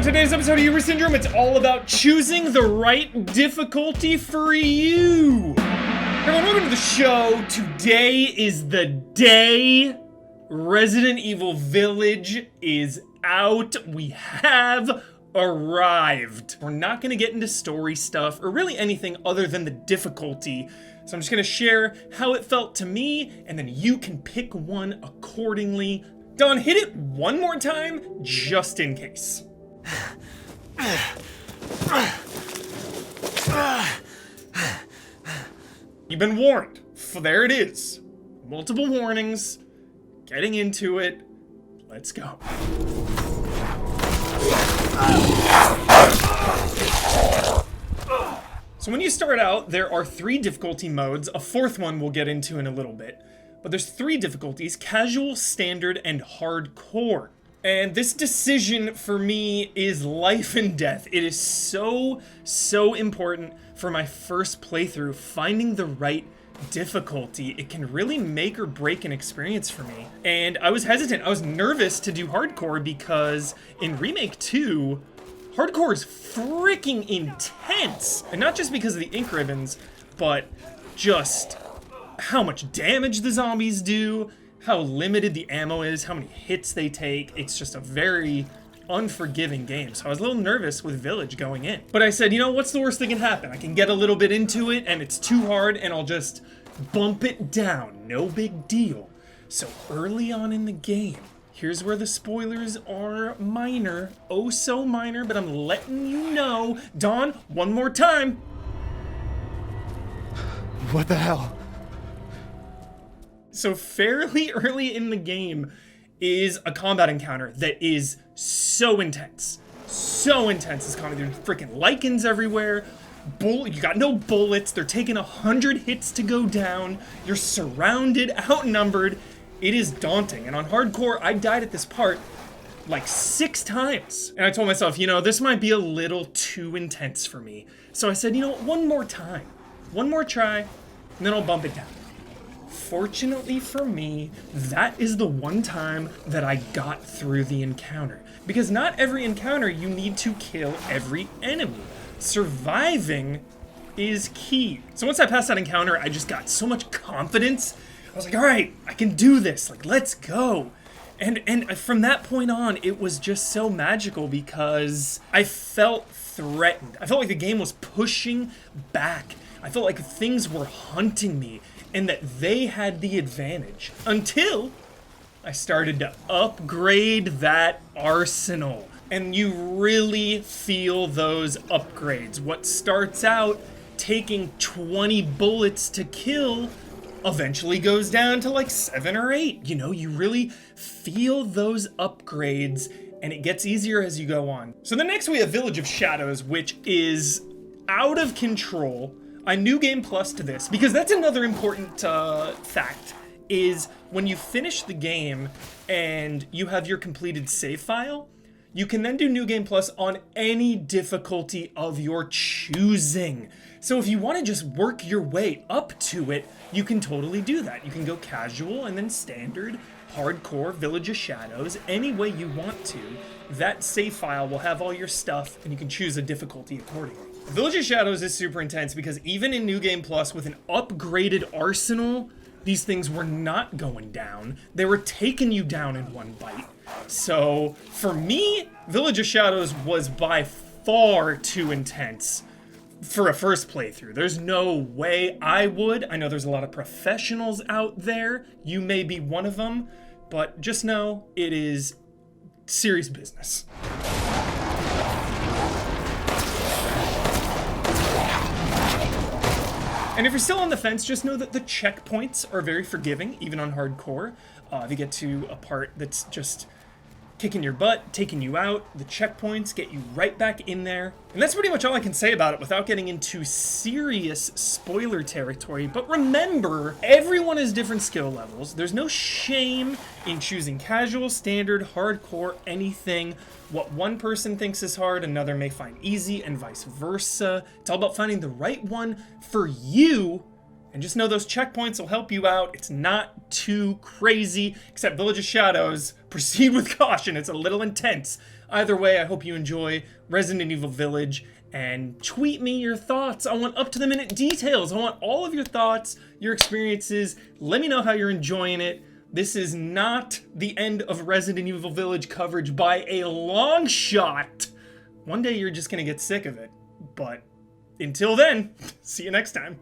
today's episode of Uber Syndrome, it's all about choosing the right difficulty for you. Everyone, welcome to the show. Today is the day Resident Evil Village is out. We have arrived. We're not gonna get into story stuff or really anything other than the difficulty. So I'm just gonna share how it felt to me, and then you can pick one accordingly. Don, hit it one more time, just in case. You've been warned. There it is. Multiple warnings. Getting into it. Let's go. So when you start out, there are 3 difficulty modes. A 4th one we'll get into in a little bit. But there's 3 difficulties: casual, standard, and hardcore. And this decision for me is life and death. It is so important for my first playthrough. Finding the right difficulty, it can really make or break an experience for me. And I was hesitant. I was nervous to do hardcore because in Remake 2, hardcore is freaking intense. And not just because of the ink ribbons, but just how much damage the zombies do, how limited the ammo is, how many hits they take. It's just a very unforgiving game. So I was a little nervous with Village going in. But I said, you know, what's the worst that can happen? I can get a little bit into it and it's too hard and I'll just bump it down. No big deal. So early on in the game, here's where the spoilers are minor. Oh so minor, but I'm letting you know. Don, one more time. What the hell? So fairly early in the game is a combat encounter that is so intense. So intense. This combat, there's freaking lichens everywhere. You got no bullets. They're taking 100 hits to go down. You're surrounded, outnumbered. It is daunting. And on hardcore, I died at this part like 6 times. And I told myself, you know, this might be a little too intense for me. So I said, you know, one more time. One more try, and then I'll bump it down. Fortunately for me, that is the one time that I got through the encounter. Because not every encounter you need to kill every enemy. Surviving is key. So once I passed that encounter, I just got so much confidence. I was like, all right, I can do this. Like, let's go. And from that point on, it was just so magical because I felt threatened. I felt like the game was pushing back. I felt like things were hunting me and that they had the advantage until I started to upgrade that arsenal. And you really feel those upgrades. What starts out taking 20 bullets to kill eventually goes down to like 7 or 8. You know, you really feel those upgrades and it gets easier as you go on. So the next we have Village of Shadows, which is out of control. I New Game Plus to this because that's another important fact is when you finish the game and you have your completed save file, you can then do New Game Plus on any difficulty of your choosing. So if you want to just work your way up to it, you can totally do that. You can go casual and then standard, hardcore, Village of Shadows, any way you want to. That save file will have all your stuff and you can choose a difficulty accordingly. Village of Shadows is super intense because even in New Game Plus with an upgraded arsenal, these things were not going down. They were taking you down in one bite. So for me, Village of Shadows was by far too intense for a first playthrough. There's no way I would. I know there's a lot of professionals out there. You may be one of them, but just know it is serious business. And if you're still on the fence, just know that the checkpoints are very forgiving, even on hardcore. If you get to a part that's just kicking your butt, taking you out, the checkpoints get you right back in there. And that's pretty much all I can say about it without getting into serious spoiler territory. But remember, everyone has different skill levels. There's no shame in choosing casual, standard, hardcore, anything. What one person thinks is hard, another may find easy, and vice versa. It's all about finding the right one for you And just know those checkpoints will help you out. It's not too crazy, except Village of Shadows. Proceed with caution, it's a little intense. Either way, I hope you enjoy Resident Evil Village, and tweet me your thoughts. I want up-to-the-minute details. I want all of your thoughts, your experiences. Let me know how you're enjoying it. This is not the end of Resident Evil Village coverage by a long shot. One day you're just gonna get sick of it. But until then, see you next time.